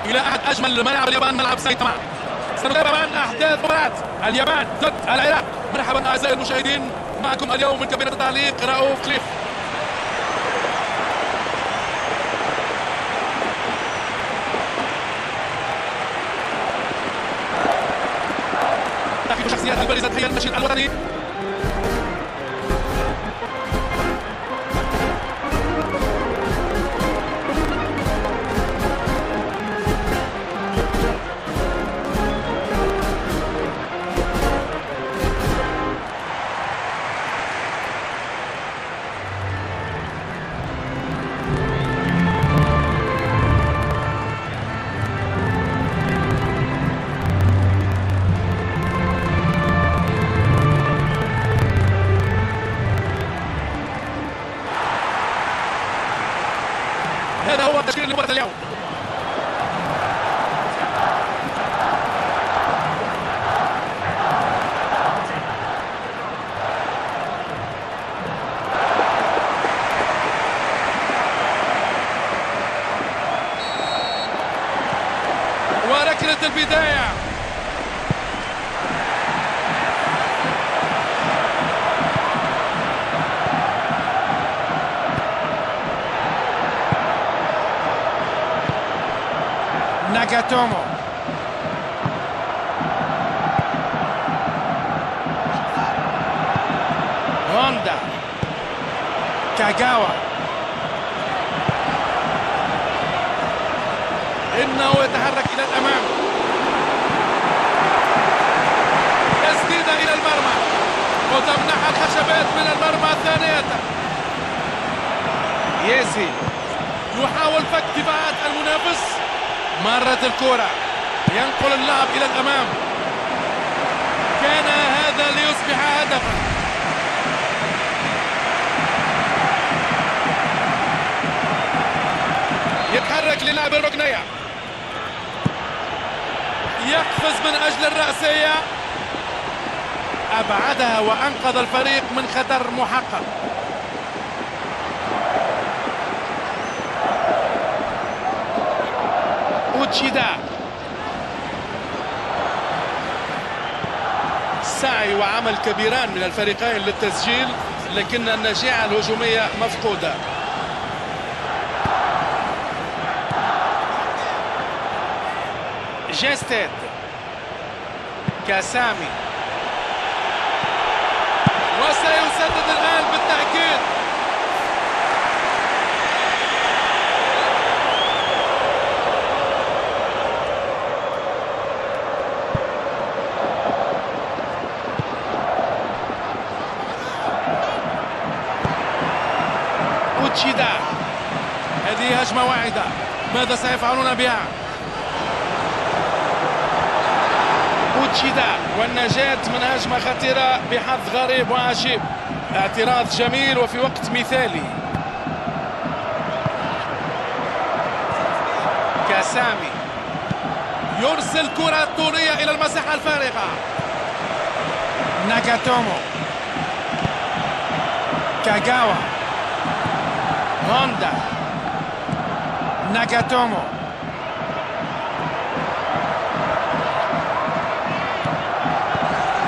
إلى أحد أجمل ملعب اليابان، ملعب سايتاما. سنتابع معا أحداث مباراة اليابان ضد العراق. مرحبا أعزائي المشاهدين، معكم اليوم من كابينة التعليق رؤوف كليف. تحقيق شخصيات البارزة هي النشيد الوطني. هذا هو تشكيل مباراة اليوم. وركلة البداية. ناغاتومو، هوندا، كاغاوا. إنه يتحرك إلى الأمام. تسديدة إلى المرمى وتمنح الخشبات من المرمى ثانية. ياسي يحاول فك دفاعات المنافس. مرت الكرة، ينقل اللعب إلى الأمام. كان هذا ليصبح هدفا. يتحرك للعب الركنية، يقفز من أجل الرأسية، أبعدها وأنقذ الفريق من خطر محقق. اوتشيدا، سعي وعمل كبيران من الفريقين للتسجيل، لكن النجاعة الهجومية مفقودة. جيستيد، كاسامي، وسيسدد الآن بالتأكيد. اوتشيدا، هذه هجمة واعدة، ماذا سيفعلون بها؟ اوتشيدا والنجاة من هجمة خطيرة بحظ غريب وعجيب. اعتراض جميل وفي وقت مثالي. كاسامي يرسل كرة طولية إلى المساحة الفارغة. ناغاتومو، كاغاوا، هوندا، ناغاتومو،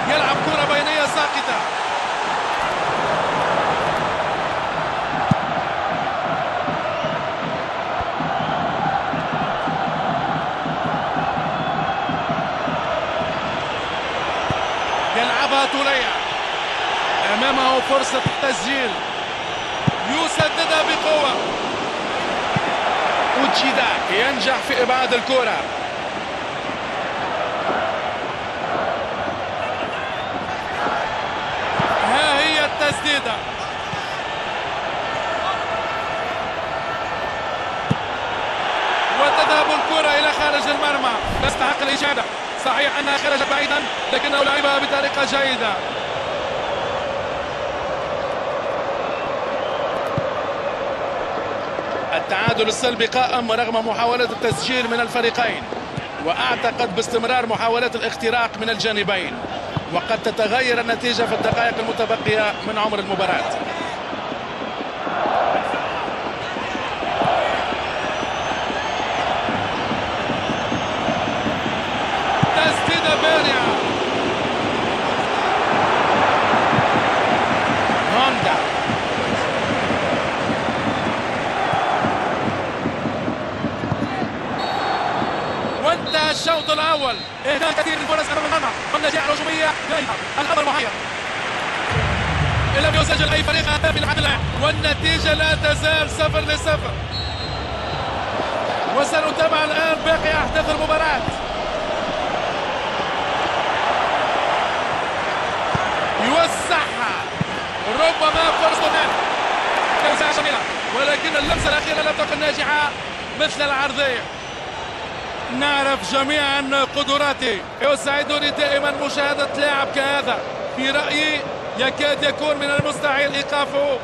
يلعب كرة بينية ساقطة. يلعبها طولية، أمامه فرصة التسجيل، يسددها بقوة. اوتشيدا ينجح في إبعاد الكرة. ها هي التسديدة. وتذهب الكرة إلى خارج المرمى، تستحق الإشادة. صحيح أنها خرجت بعيدا، لكنه لعبها بطريقة جيدة. التعادل السلبي قائم رغم محاولة التسجيل من الفريقين، وأعتقد باستمرار محاولات الاختراق من الجانبين، وقد تتغير النتيجة في الدقائق المتبقية من عمر المباراة. الأول. إهداء كثير من فرص أمام المرمى والنجاح الهجومية الأمر محير. لم يسجل أي فريق أهداف لحد الآن والنتيجة لا تزال 0-0. وسنتابع الآن باقي أحداث المباراة. يوسعها ربما فرصة كوسعة جميلة، ولكن اللمسة الأخيرة لم تكن ناجحة مثل العرضية. نعرف جميعا قدراته، يسعدني دائما مشاهدة لاعب كهذا. في رأيي يكاد يكون من المستحيل إيقافه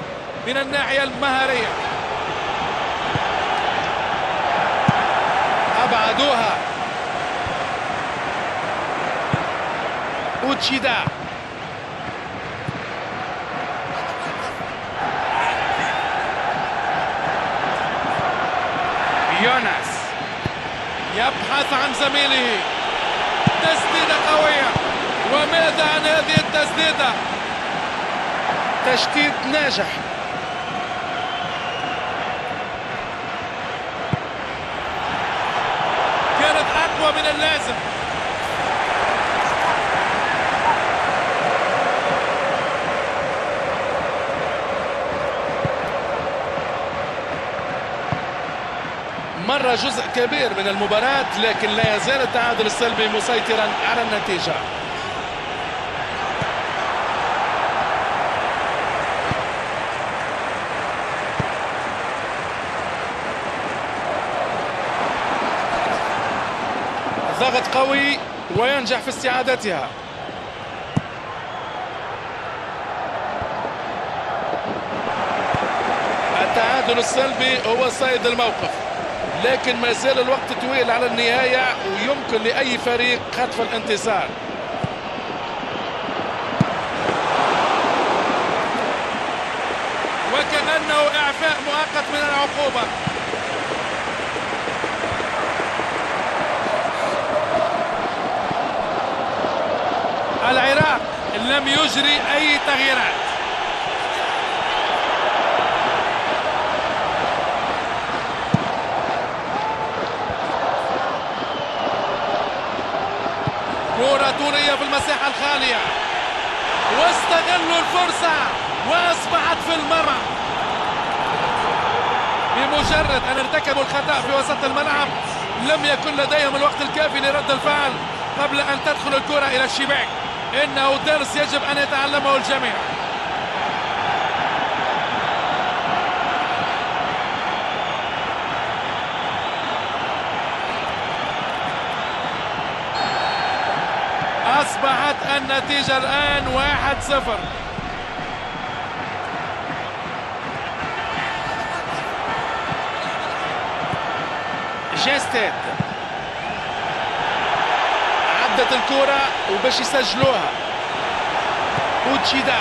من الناحية المهارية. أبعدوها أوتشيدا، يوناس يبحث عن زميله. تسديدة قوية، وماذا عن هذه التسديدة؟ تشتيت ناجح. كانت أقوى من اللازم. مر جزء كبير من المباراة، لكن لا يزال التعادل السلبي مسيطرا على النتيجة. ضغط قوي وينجح في استعادتها. التعادل السلبي هو صيد الموقف، لكن ما زال الوقت طويل على النهاية ويمكن لأي فريق خطف الانتصار. وكأنه إعفاء مؤقت من العقوبة. العراق لم يجري أي تغييرات. كرة طولية في المساحة الخالية، واستغلوا الفرصة وأصبحت في المرمى. بمجرد أن ارتكبوا الخطأ في وسط الملعب لم يكن لديهم الوقت الكافي لرد الفعل قبل أن تدخل الكرة إلى الشباك. إنه درس يجب أن يتعلمه الجميع. أصبحت النتيجة الآن 1-0. جاستيد عدت الكرة وباش يسجلوها. أوتشيدا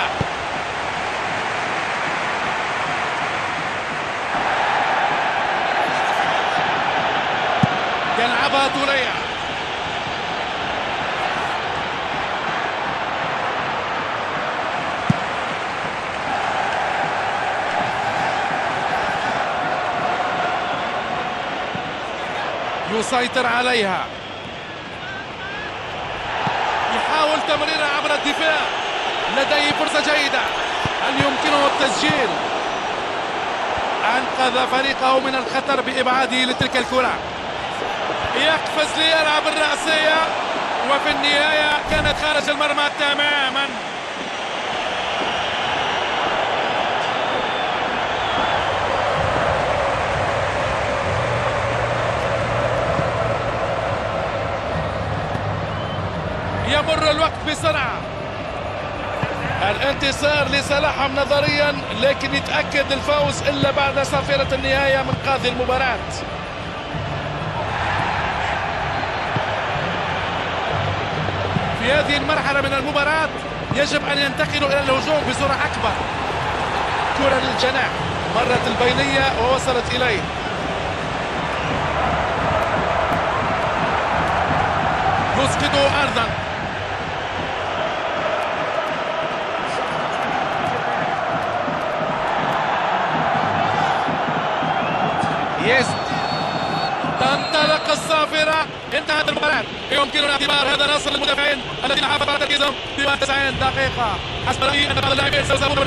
يلعبها طولية. يسيطر عليها، يحاول تمريرها عبر الدفاع. لديه فرصة جيدة، هل يمكنه التسجيل؟ أنقذ فريقه من الخطر بإبعاده لتلك الكرة. يقفز ليلعب الرأسية، وفي النهاية كانت خارج المرمى تماما. يمر الوقت بسرعة. الانتصار لصالحهم نظريا، لكن يتأكد الفوز إلا بعد صافرة النهاية من قاضي المباراة. في هذه المرحلة من المباراة يجب أن ينتقلوا إلى الهجوم بسرعة أكبر. كرة للجناح، مرت البينية ووصلت إليه. يسقطه أرضا. يست تنطلق الصافرة. انتهت المباراة. يمكننا اعتبار هذا نصر للمدافعين الذين حافظوا على تركيزهم في 90 دقيقة. حسب رأيي أن بعض اللاعبين سيذهبون